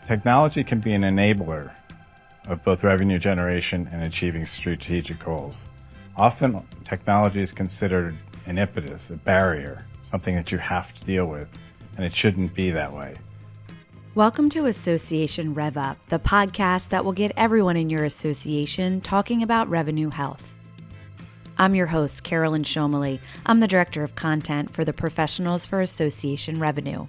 Technology can be an enabler of both revenue generation and achieving strategic goals. Often, technology is considered an impetus, a barrier, something that you have to deal with, and it shouldn't be that way. Welcome to Association RevUP, the podcast that will get everyone in your association talking about revenue health. I'm your host, Carolyn Shomely. I'm the Director of Content for the Professionals for Association Revenue.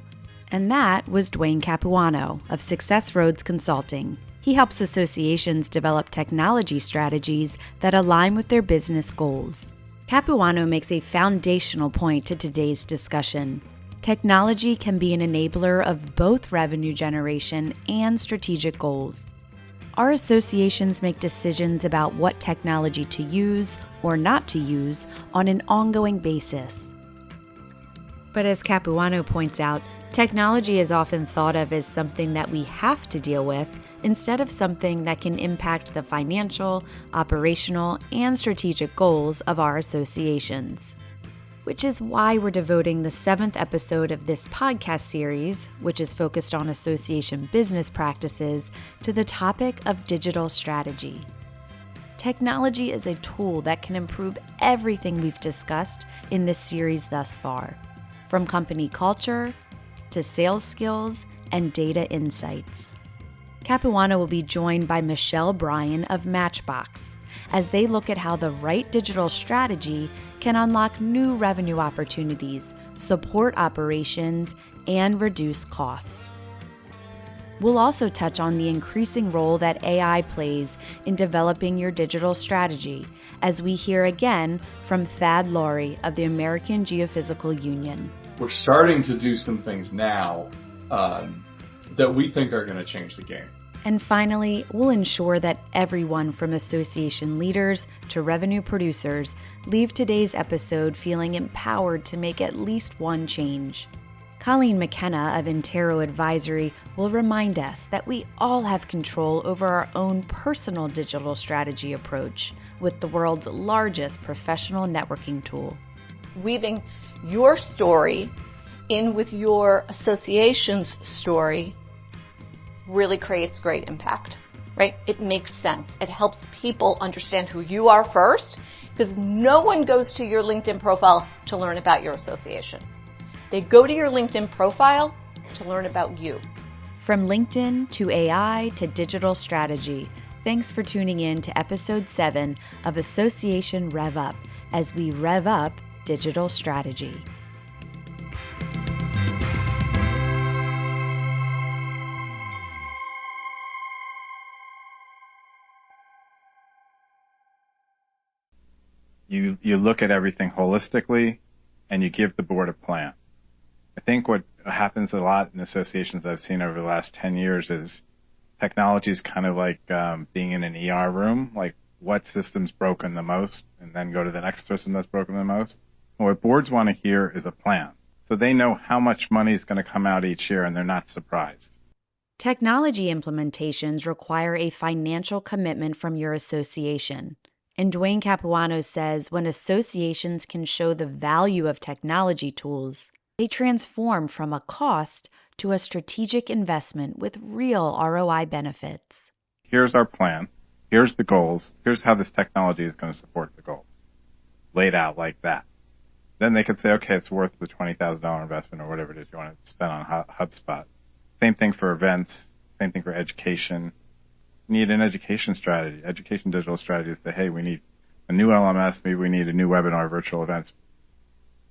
And that was Dwayne Capuano of Success Roads Consulting. He helps associations develop technology strategies that align with their business goals. Capuano makes a foundational point to today's discussion. Technology can be an enabler of both revenue generation and strategic goals. Our associations make decisions about what technology to use or not to use on an ongoing basis. But as Capuano points out, technology is often thought of as something that we have to deal with instead of something that can impact the financial, operational, and strategic goals of our associations. Which is why we're devoting the 7th episode of this podcast series, which is focused on association business practices, to the topic of digital strategy. Technology is a tool that can improve everything we've discussed in this series thus far, from company culture to sales skills and data insights. Capuano will be joined by Michelle Bryan of Matchbox as they look at how the right digital strategy can unlock new revenue opportunities, support operations, and reduce costs. We'll also touch on the increasing role that AI plays in developing your digital strategy, as we hear again from Thad Laurie of the American Geophysical Union. We're starting to do some things now that we think are going to change the game. And finally, we'll ensure that everyone from association leaders to revenue producers leave today's episode feeling empowered to make at least one change. Colleen McKenna of Intero Advisory will remind us that we all have control over our own personal digital strategy approach with the world's largest professional networking tool. Weaving your story in with your association's story really creates great impact, right? It makes sense. It helps people understand who you are first, because no one goes to your LinkedIn profile to learn about your association. They go to your LinkedIn profile to learn about you. From LinkedIn to AI to digital strategy, thanks for tuning in to episode 7 of Association RevUp as we rev up digital strategy. You look at everything holistically, and you give the board a plan. I think what happens a lot in associations I've seen over the last 10 years is technology is kind of like being in an ER room, like what system's broken the most, and then go to the next system that's broken the most. And what boards want to hear is a plan, so they know how much money is going to come out each year, and they're not surprised. Technology implementations require a financial commitment from your association. And Dwayne Capuano says when associations can show the value of technology tools, they transform from a cost to a strategic investment with real ROI benefits. Here's our plan. Here's the goals. Here's how this technology is going to support the goals. Laid out like that. Then they could say, okay, it's worth the $20,000 investment or whatever it is you want to spend on HubSpot. Same thing for events. Same thing for education. Need an education strategy, education digital strategy to say, hey, we need a new LMS, maybe we need a new webinar, virtual events.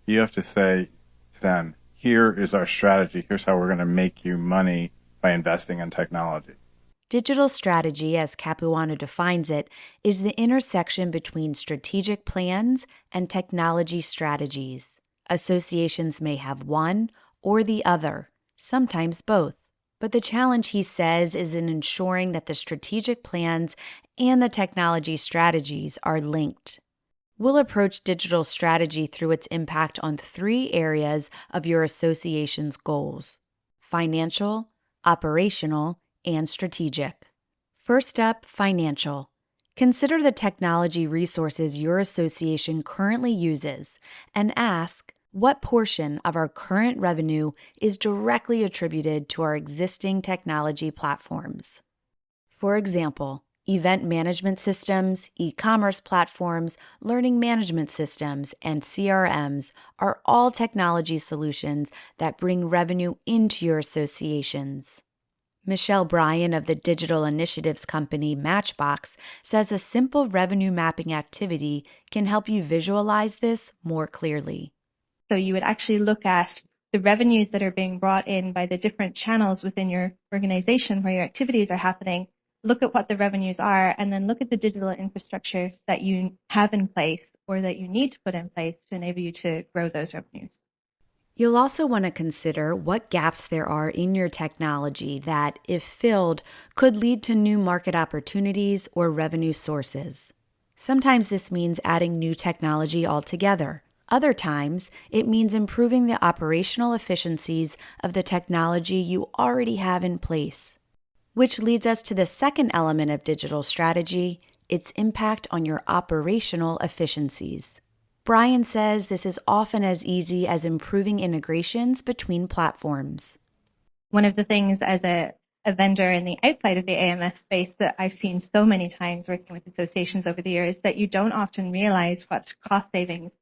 You have to say to them, here is our strategy, here's how we're going to make you money by investing in technology. Digital strategy, as Capuano defines it, is the intersection between strategic plans and technology strategies. Associations may have one or the other, sometimes both. But the challenge, he says, is in ensuring that the strategic plans and the technology strategies are linked. We'll approach digital strategy through its impact on 3 areas of your association's goals: financial, operational, and strategic. First up, financial. Consider the technology resources your association currently uses and ask, What portion of our current revenue is directly attributed to our existing technology platforms? For example, event management systems, e-commerce platforms, learning management systems, and CRMs are all technology solutions that bring revenue into your associations. Michelle Bryan of the digital initiatives company Matchbox says a simple revenue mapping activity can help you visualize this more clearly. So you would actually look at the revenues that are being brought in by the different channels within your organization where your activities are happening, look at what the revenues are, and then look at the digital infrastructure that you have in place or that you need to put in place to enable you to grow those revenues. You'll also want to consider what gaps there are in your technology that, if filled, could lead to new market opportunities or revenue sources. Sometimes this means adding new technology altogether. Other times, it means improving the operational efficiencies of the technology you already have in place. Which leads us to the second element of digital strategy, its impact on your operational efficiencies. Brian says this is often as easy as improving integrations between platforms. One of the things as a vendor in the outside of the AMS space that I've seen so many times working with associations over the years that you don't often realize what cost savings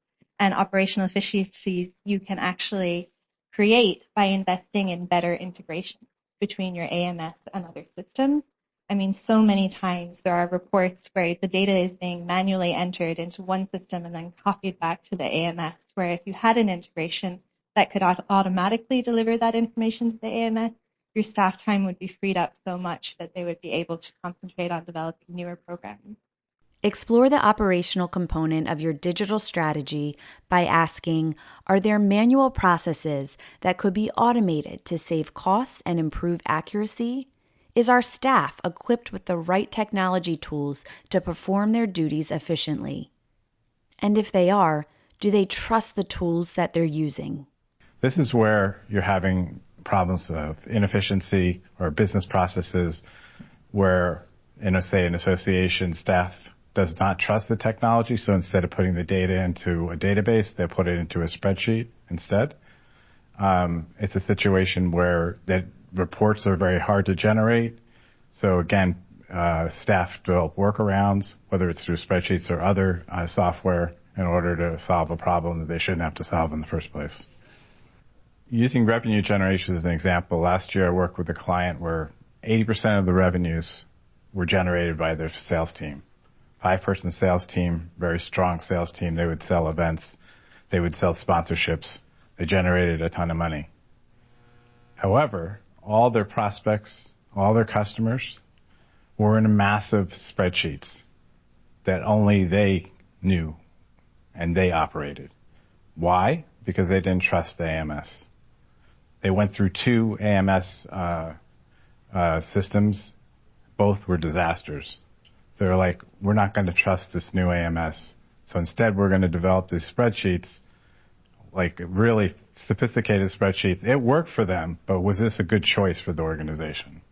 and operational efficiencies you can actually create by investing in better integration between your AMS and other systems. I mean, so many times there are reports where the data is being manually entered into one system and then copied back to the AMS, where if you had an integration that could automatically deliver that information to the AMS, your staff time would be freed up so much that they would be able to concentrate on developing newer programs. Explore the operational component of your digital strategy by asking, are there manual processes that could be automated to save costs and improve accuracy? Is our staff equipped with the right technology tools to perform their duties efficiently? And if they are, do they trust the tools that they're using? This is where you're having problems of inefficiency or business processes where, say, an association staff does not trust the technology, so instead of putting the data into a database, they put it into a spreadsheet instead. It's a situation where that reports are very hard to generate. So again, staff develop workarounds, whether it's through spreadsheets or other software, in order to solve a problem that they shouldn't have to solve in the first place. Using revenue generation as an example, last year I worked with a client where 80% of the revenues were generated by their sales team. 5-person sales team, very strong sales team. They would sell events. They would sell sponsorships. They generated a ton of money. However, all their prospects, all their customers were in massive spreadsheets that only they knew and they operated. Why? Because they didn't trust the AMS. They went through 2 AMS systems. Both were disasters. They're like, we're not going to trust this new AMS. So instead, we're going to develop these spreadsheets, like really sophisticated spreadsheets. It worked for them, but was this a good choice for the organization?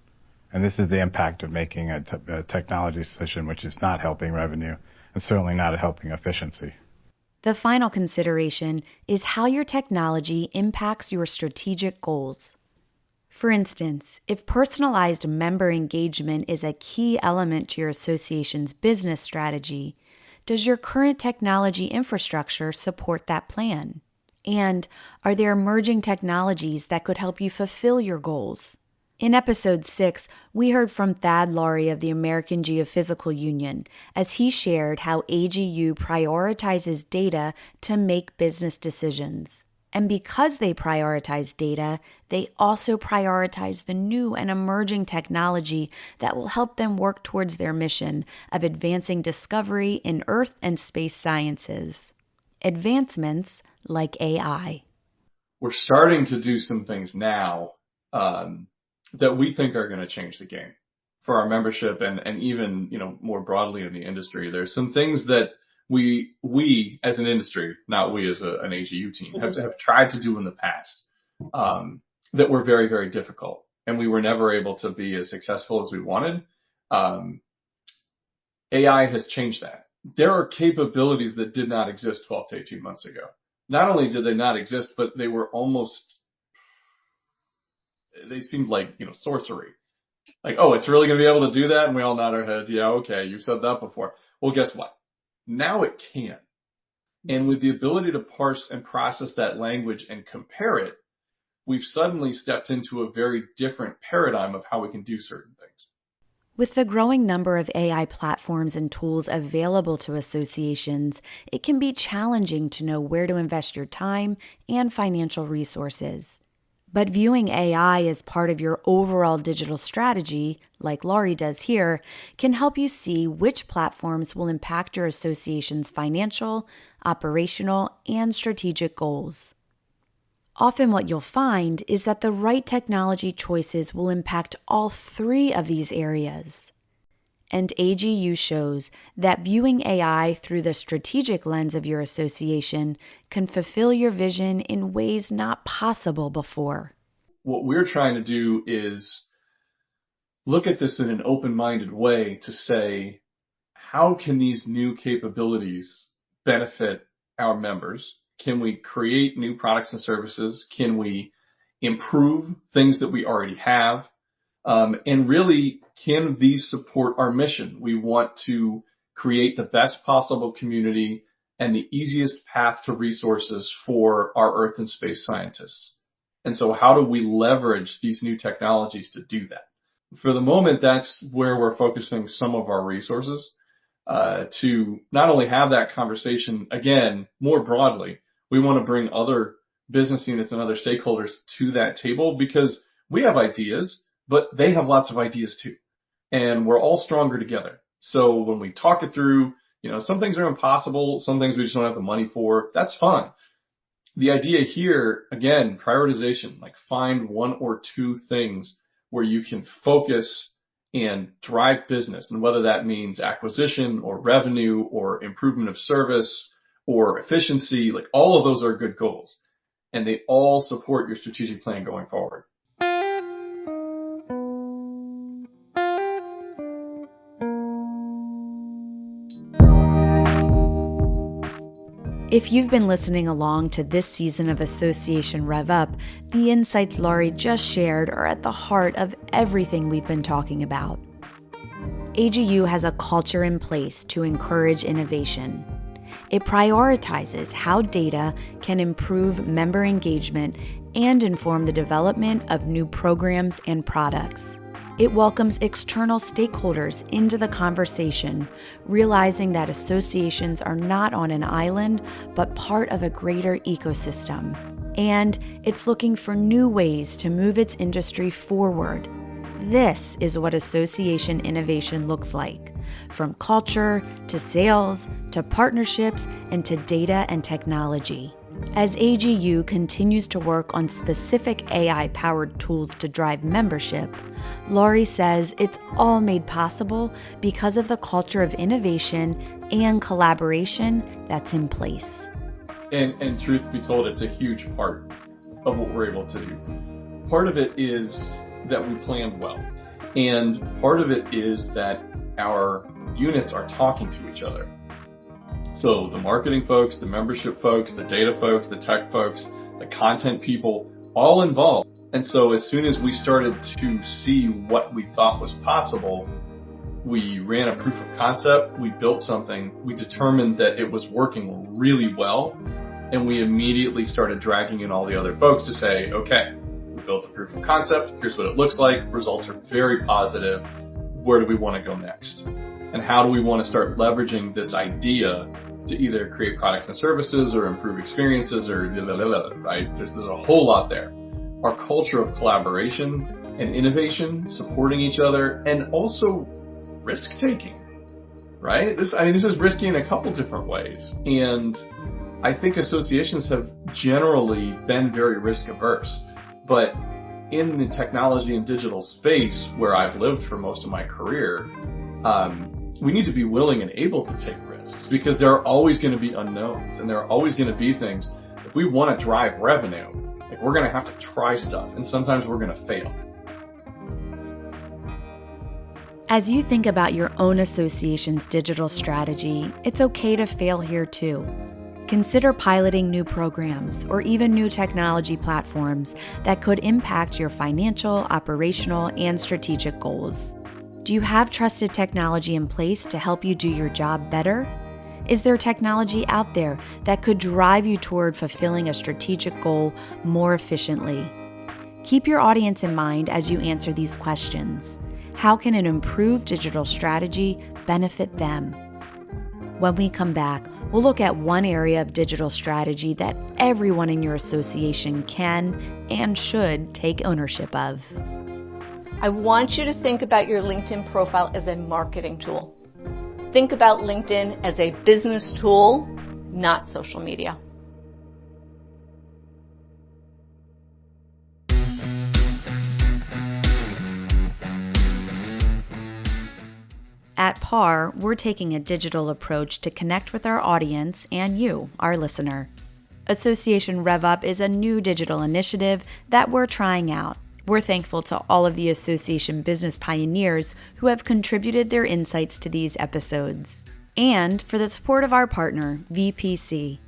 And this is the impact of making a technology decision which is not helping revenue and certainly not helping efficiency. The final consideration is how your technology impacts your strategic goals. For instance, if personalized member engagement is a key element to your association's business strategy, does your current technology infrastructure support that plan? And are there emerging technologies that could help you fulfill your goals? In episode 6, we heard from Thad Laurie of the American Geophysical Union as he shared how AGU prioritizes data to make business decisions. And because they prioritize data, they also prioritize the new and emerging technology that will help them work towards their mission of advancing discovery in Earth and space sciences. Advancements like AI. We're starting to do some things now that we think are going to change the game for our membership and even, more broadly in the industry. There's some things that we as an industry, not we as an AGU team, have tried to do in the past that were very, very difficult. And we were never able to be as successful as we wanted. AI has changed that. There are capabilities that did not exist 12 to 18 months ago not only did they not exist, but they seemed like, sorcery. Like, oh, it's really going to be able to do that? And we all nod our heads. Yeah, okay, you've said that before. Well, guess what? Now it can. And with the ability to parse and process that language and compare it, we've suddenly stepped into a very different paradigm of how we can do certain things. With the growing number of AI platforms and tools available to associations, it can be challenging to know where to invest your time and financial resources. But viewing AI as part of your overall digital strategy, like Laurie does here, can help you see which platforms will impact your association's financial, operational, and strategic goals. Often what you'll find is that the right technology choices will impact all three of these areas. And AGU shows that viewing AI through the strategic lens of your association can fulfill your vision in ways not possible before. What we're trying to do is look at this in an open-minded way to say, how can these new capabilities benefit our members? Can we create new products and services? Can we improve things that we already have? And really, can these support our mission? We want to create the best possible community and the easiest path to resources for our Earth and space scientists. And so how do we leverage these new technologies to do that? For the moment, that's where we're focusing some of our resources to not only have that conversation, again, more broadly. We want to bring other business units and other stakeholders to that table because we have ideas, but they have lots of ideas too. And we're all stronger together. So when we talk it through, some things are impossible, some things we just don't have the money for. That's fine. The idea here, again, prioritization, like find one or two things where you can focus and drive business. And whether that means acquisition or revenue or improvement of service or efficiency, like all of those are good goals. And they all support your strategic plan going forward. If you've been listening along to this season of Association RevUp, the insights Laurie just shared are at the heart of everything we've been talking about. AGU has a culture in place to encourage innovation. It prioritizes how data can improve member engagement and inform the development of new programs and products. It welcomes external stakeholders into the conversation, realizing that associations are not on an island, but part of a greater ecosystem. And it's looking for new ways to move its industry forward. This is what association innovation looks like, from culture to sales to partnerships and to data and technology. As AGU continues to work on specific AI-powered tools to drive membership, Laurie says it's all made possible because of the culture of innovation and collaboration that's in place. And truth be told, it's a huge part of what we're able to do. Part of it is that we planned well. And part of it is that our units are talking to each other. So the marketing folks, the membership folks, the data folks, the tech folks, the content people, all involved. And so as soon as we started to see what we thought was possible, we ran a proof of concept, we built something, we determined that it was working really well, and we immediately started dragging in all the other folks to say, okay, we built the proof of concept, here's what it looks like, results are very positive, where do we want to go next? And how do we want to start leveraging this idea to either create products and services or improve experiences or right? There's a whole lot there. Our culture of collaboration and innovation, supporting each other, and also risk-taking, right? This is risky in a couple different ways. And I think associations have generally been very risk-averse. But in the technology and digital space where I've lived for most of my career, we need to be willing and able to take risks because there are always going to be unknowns and there are always going to be things. If we want to drive revenue, like we're going to have to try stuff and sometimes we're going to fail. As you think about your own association's digital strategy, it's okay to fail here too. Consider piloting new programs or even new technology platforms that could impact your financial, operational, and strategic goals. Do you have trusted technology in place to help you do your job better? Is there technology out there that could drive you toward fulfilling a strategic goal more efficiently? Keep your audience in mind as you answer these questions. How can an improved digital strategy benefit them? When we come back, we'll look at one area of digital strategy that everyone in your association can and should take ownership of. I want you to think about your LinkedIn profile as a marketing tool. Think about LinkedIn as a business tool, not social media. At PAR, we're taking a digital approach to connect with our audience and you, our listener. Association RevUP is a new digital initiative that we're trying out. We're thankful to all of the association business pioneers who have contributed their insights to these episodes, and for the support of our partner, VPC.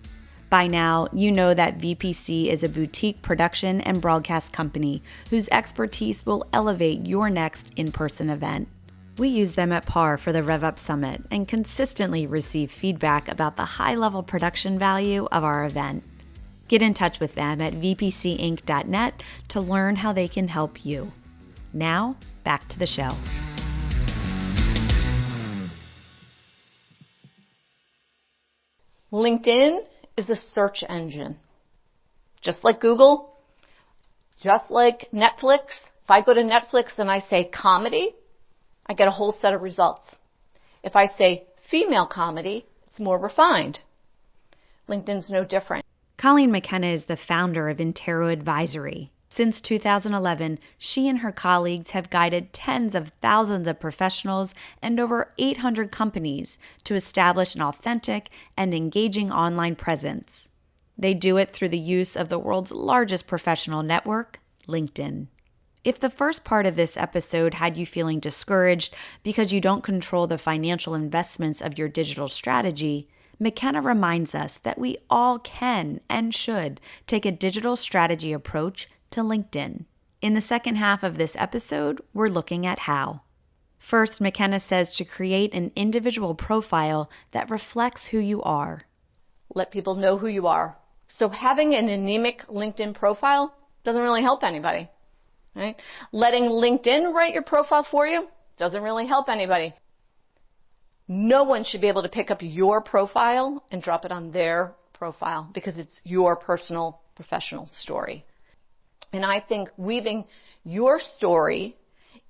By now, you know that VPC is a boutique production and broadcast company whose expertise will elevate your next in-person event. We use them at PAR for the RevUp Summit and consistently receive feedback about the high-level production value of our event. Get in touch with them at vpcinc.net to learn how they can help you. Now, back to the show. LinkedIn is a search engine. Just like Google, just like Netflix. If I go to Netflix and I say comedy, I get a whole set of results. If I say female comedy, it's more refined. LinkedIn's no different. Colleen McKenna is the founder of Intero Advisory. Since 2011, she and her colleagues have guided tens of thousands of professionals and over 800 companies to establish an authentic and engaging online presence. They do it through the use of the world's largest professional network, LinkedIn. If the first part of this episode had you feeling discouraged because you don't control the financial investments of your digital strategy, McKenna reminds us that we all can and should take a digital strategy approach to LinkedIn. In the second half of this episode, we're looking at how. First, McKenna says to create an individual profile that reflects who you are. Let people know who you are. So having an anemic LinkedIn profile doesn't really help anybody. Right? Letting LinkedIn write your profile for you doesn't really help anybody. No one should be able to pick up your profile and drop it on their profile because it's your personal professional story. And I think weaving your story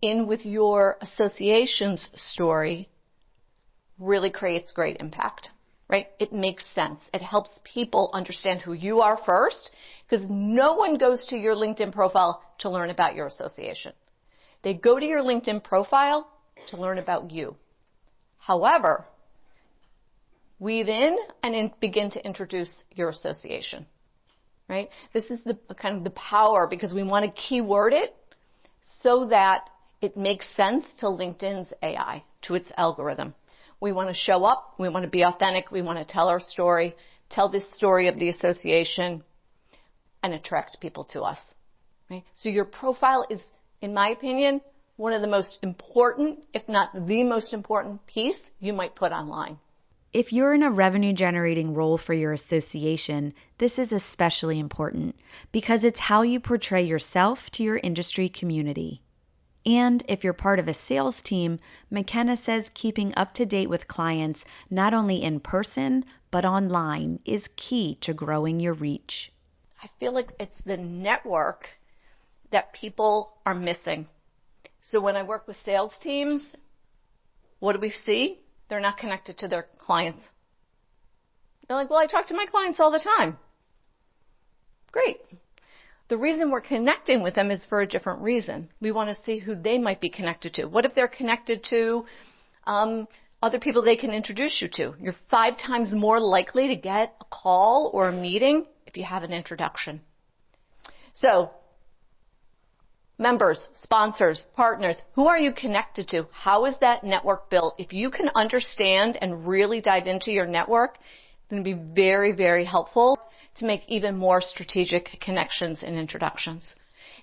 in with your association's story really creates great impact, right? It makes sense. It helps people understand who you are first, because no one goes to your LinkedIn profile to learn about your association. They go to your LinkedIn profile to learn about you. However, weave in and begin to introduce your association, right? This is the kind of the power, because we want to keyword it so that it makes sense to LinkedIn's AI, to its algorithm. We want to show up. We want to be authentic. We want to tell our story, tell this story of the association, and attract people to us, right? So your profile is, in my opinion, one of the most important, if not the most important piece you might put online. If you're in a revenue-generating role for your association, this is especially important because it's how you portray yourself to your industry community. And if you're part of a sales team, McKenna says keeping up to date with clients, not only in person, but online, is key to growing your reach. I feel like it's the network that people are missing. So when I work with sales teams, what do we see? They're not connected to their clients. They're like, well, I talk to my clients all the time. Great. The reason we're connecting with them is for a different reason. We want to see who they might be connected to. What if they're connected to other people they can introduce you to? You're 5 times more likely to get a call or a meeting if you have an introduction. So, members, sponsors, partners, who are you connected to? How is that network built? If you can understand and really dive into your network, going to be very, very helpful to make even more strategic connections and introductions.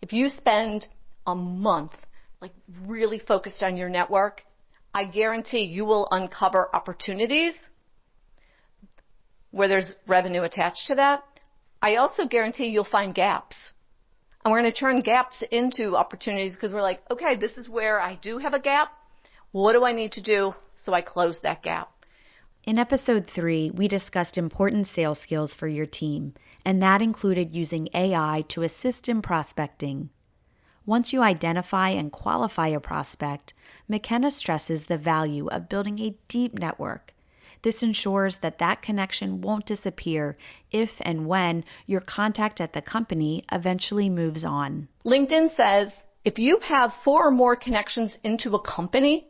If you spend a month like really focused on your network, I guarantee you will uncover opportunities where there's revenue attached to that. I also guarantee you'll find gaps. And we're going to turn gaps into opportunities because we're like, okay, this is where I do have a gap. What do I need to do so I close that gap? In episode 3, we discussed important sales skills for your team, and that included using AI to assist in prospecting. Once you identify and qualify a prospect, McKenna stresses the value of building a deep network. This ensures that that connection won't disappear if and when your contact at the company eventually moves on. LinkedIn says if you have 4 or more connections into a company,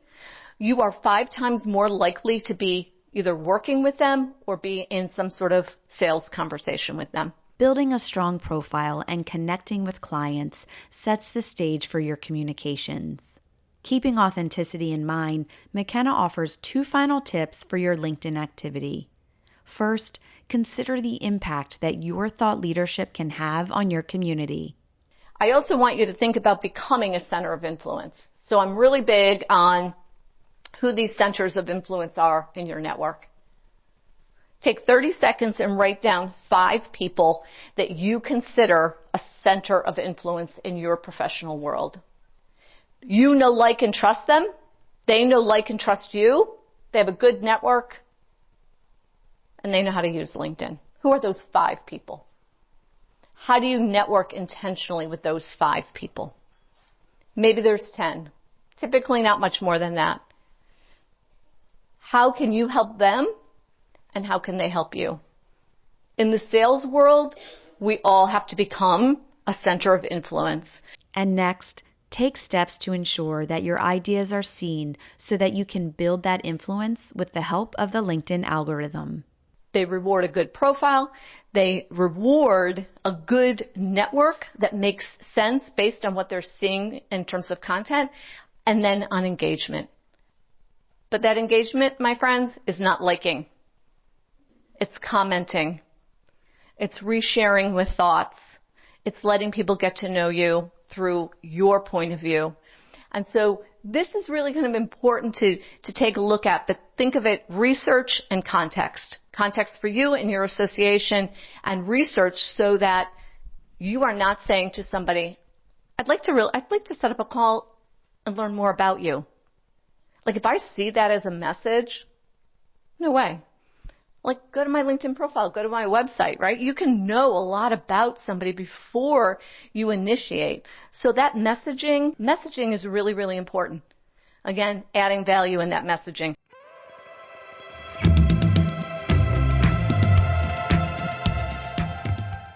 you are 5 times more likely to be either working with them or be in some sort of sales conversation with them. Building a strong profile and connecting with clients sets the stage for your communications. Keeping authenticity in mind, McKenna offers 2 final tips for your LinkedIn activity. First, consider the impact that your thought leadership can have on your community. I also want you to think about becoming a center of influence. So I'm really big on who these centers of influence are in your network. Take 30 seconds and write down 5 people that you consider a center of influence in your professional world. You know, like, and trust them. They know, like, and trust you. They have a good network. And they know how to use LinkedIn. Who are those 5 people? How do you network intentionally with those 5 people? Maybe there's 10. Typically not much more than that. How can you help them? And how can they help you? In the sales world, we all have to become a center of influence. And next, take steps to ensure that your ideas are seen so that you can build that influence with the help of the LinkedIn algorithm. They reward a good profile. They reward a good network that makes sense based on what they're seeing in terms of content, and then on engagement. But that engagement, my friends, is not liking. It's commenting. It's resharing with thoughts. It's letting people get to know you through your point of view. And so this is really kind of important to take a look at, but think of it research and context. Context for you and your association, and research so that you are not saying to somebody, I'd like to set up a call and learn more about you. Like if I see that as a message, no way. Like, go to my LinkedIn profile, go to my website, right? You can know a lot about somebody before you initiate. So that messaging is really, really important. Again, adding value in that messaging.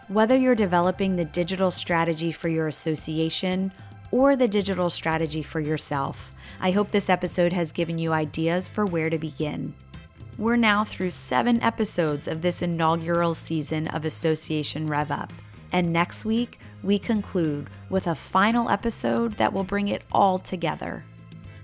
Whether you're developing the digital strategy for your association or the digital strategy for yourself, I hope this episode has given you ideas for where to begin. We're now through 7 episodes of this inaugural season of Association RevUp, and next week we conclude with a final episode that will bring it all together.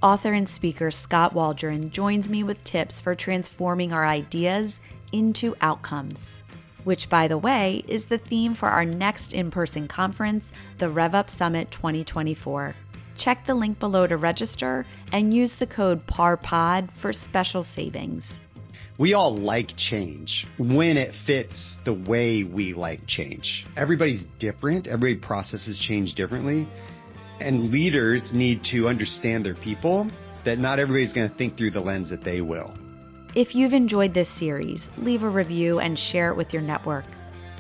Author and speaker Scott Waldron joins me with tips for transforming our ideas into outcomes, which, by the way, is the theme for our next in-person conference, the RevUp Summit 2024. Check the link below to register and use the code PARPOD for special savings. We all like change when it fits the way we like change. Everybody's different. Everybody processes change differently. And leaders need to understand their people, that not everybody's going to think through the lens that they will. If you've enjoyed this series, leave a review and share it with your network.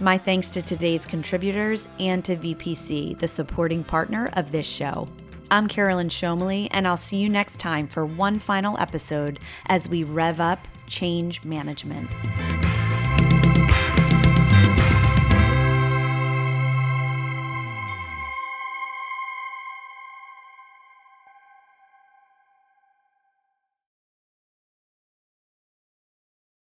My thanks to today's contributors and to VPC, the supporting partner of this show. I'm Carolyn Shomley, and I'll see you next time for one final episode as we rev up change management.